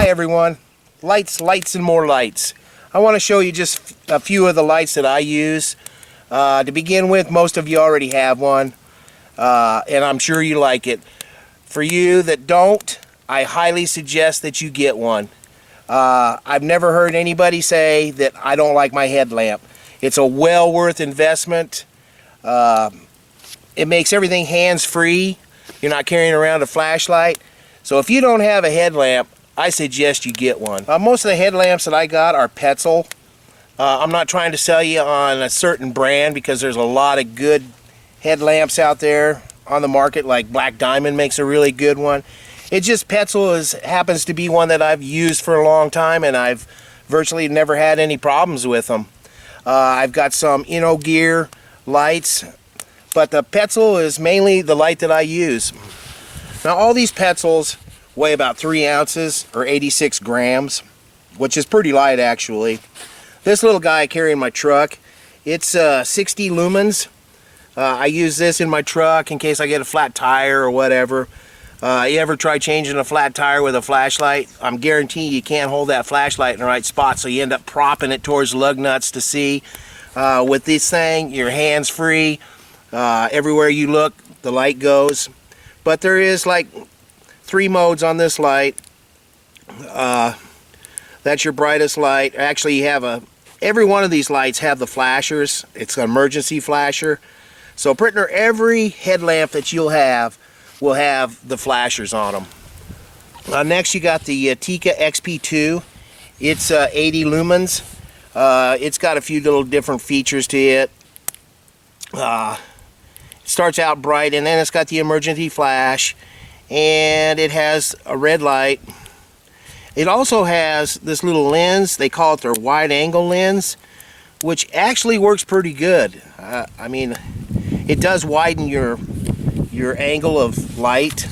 everyone, lights, and more lights. I want to show you just a few of the lights that I use. To begin with, most of you already have one, and I'm sure you like it. For you that don't, I highly suggest that you get one. I've never heard anybody say that I don't like my headlamp. It's a well worth investment. It makes everything hands-free. You're not carrying around a flashlight. So if you don't have a headlamp, I suggest you get one. Most of the headlamps that I got are Petzl. I'm not trying to sell you on a certain brand because there's a lot of good headlamps out there on the market, like Black Diamond makes a really good one. It just Petzl happens to be one that I've used for a long time, and I've virtually never had any problems with them. I've got some Innogear lights, but the Petzl is mainly the light that I use. Now all these Petzls weigh about 3 ounces or 86 grams, which is pretty light actually. This little guy I carry in my truck, it's 60 lumens. I use this in my truck in case I get a flat tire or whatever. You ever try changing a flat tire with a flashlight? I'm guaranteeing you can't hold that flashlight in the right spot, so you end up propping it towards lug nuts to see. With this thing, your hands free. Everywhere you look, the light goes. But there is like 3 modes on this light. That's your brightest light. Actually, you have every one of these lights have the flashers. It's an emergency flasher. So pretty much every headlamp that you'll have will have the flashers on them. Next, you got the TIKKA XP2. It's 80 lumens. It's got a few little different features to it. It starts out bright, and then it's got the emergency flash, and it has a red light. It also has this little lens. They call it their wide angle lens, which actually works pretty good. I mean, it does widen your angle of light.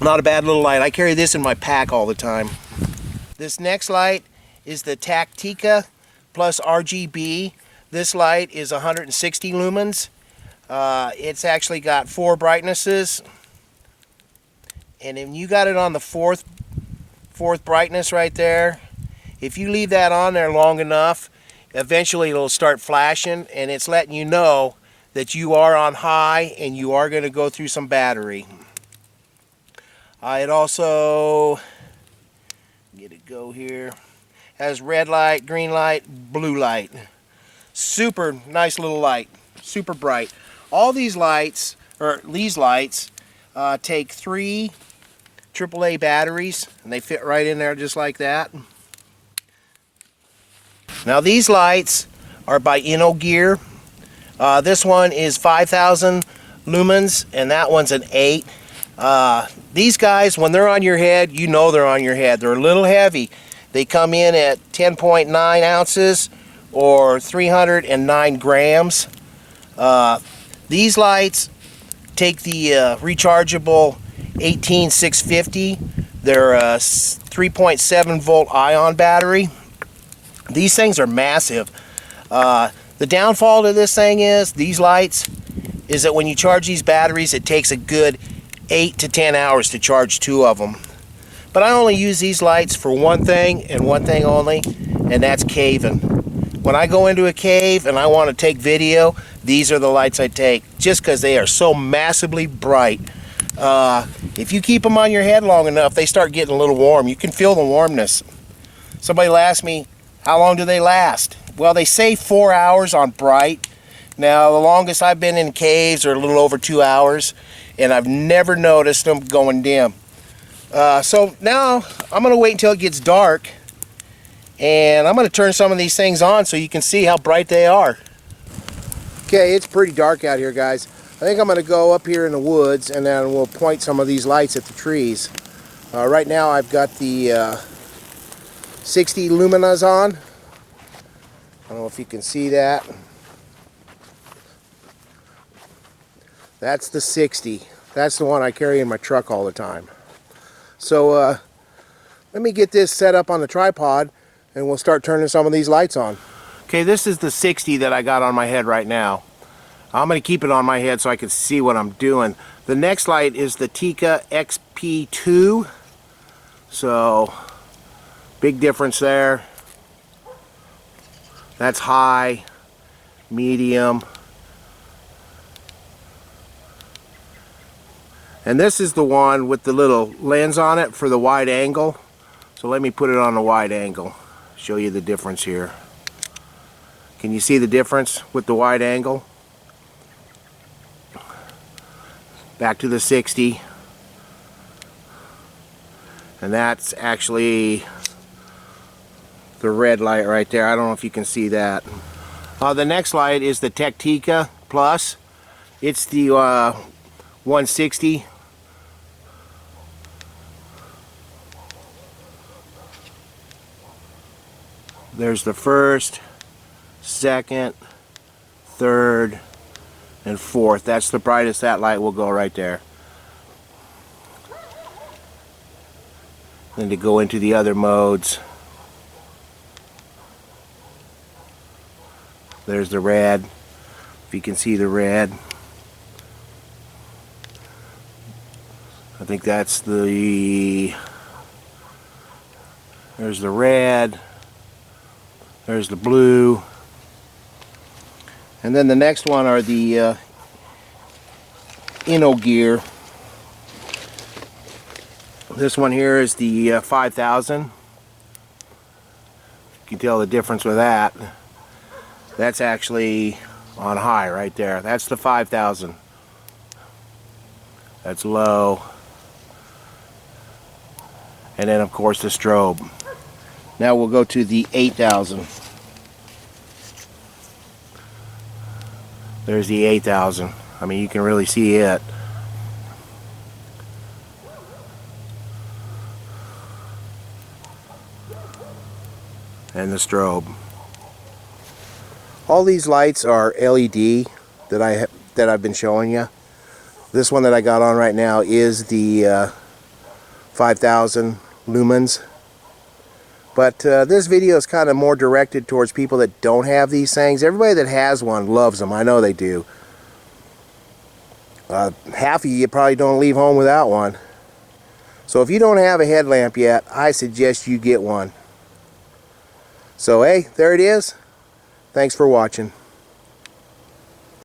Not a bad little light. I carry this in my pack all the time. This next light is the TACTIKKA plus RGB. This light is 160 lumens. It's actually got 4 brightnesses, and then you got it on the fourth brightness right there. If you leave that on there long enough, eventually it'll start flashing, and it's letting you know that you are on high and you are going to go through some battery. It also, get it go here, has red light, green light, blue light. Super nice little light, super bright. All these lights, take 3 AAA batteries, and they fit right in there just like that. Now these lights are by Innogear. This one is 5,000 lumens, and that one's an 8. These guys, when they're on your head, you know they're on your head. They're a little heavy. They come in at 10.9 ounces or 309 grams. These lights take the rechargeable 18650. They're a 3.7 volt ion battery. These things are massive. The downfall to this thing is, these lights, is that when you charge these batteries, it takes a good 8 to 10 hours to charge 2 of them. But I only use these lights for one thing and one thing only, and that's caving. When I go into a cave and I want to take video, these are the lights I take, just because they are so massively bright. If you keep them on your head long enough, they start getting a little warm. You can feel the warmness. Somebody will ask me, how long do they last? Well, they say 4 hours on bright. Now, the longest I've been in caves are a little over 2 hours, and I've never noticed them going dim. So now I'm going to wait until it gets dark, and I'm going to turn some of these things on so you can see how bright they are. Okay, it's pretty dark out here, guys. I think I'm going to go up here in the woods, and then we'll point some of these lights at the trees. Right now I've got the 60 luminas on. I don't know if you can see that. That's the 60. That's the one I carry in my truck all the time. So let me get this set up on the tripod, and we'll start turning some of these lights on. Okay, this is the 60 that I got on my head right now. I'm going to keep it on my head so I can see what I'm doing. The next light is the TIKKA XP2. So big difference there. That's high, medium, and this is the one with the little lens on it for the wide angle. So let me put it on the wide angle, show you the difference here. Can you see the difference with the wide angle? Back to the 60, and that's actually the red light right there. I don't know if you can see that. The next light is the TACTIKKA Plus. It's the 160. There's the first, second, third, and fourth. That's the brightest that light will go right there. Then to go into the other modes, there's the red, if you can see the red. I think that's there's the red, there's the blue, and then the next one are the Innogear. This one here is the 5000. You can tell the difference with that. That's actually on high right there. That's the 5000. That's low. And then of course the strobe. Now we'll go to the 8000. There's the 8000. I mean, you can really see it. And the strobe. All these lights are LED that I've been showing you. This one that I got on right now is the 5000 lumens. But this video is kind of more directed towards people that don't have these things. Everybody that has one loves them. I know they do. Half of you probably don't leave home without one. So if you don't have a headlamp yet, I suggest you get one. So hey, there it is. Thanks for watching.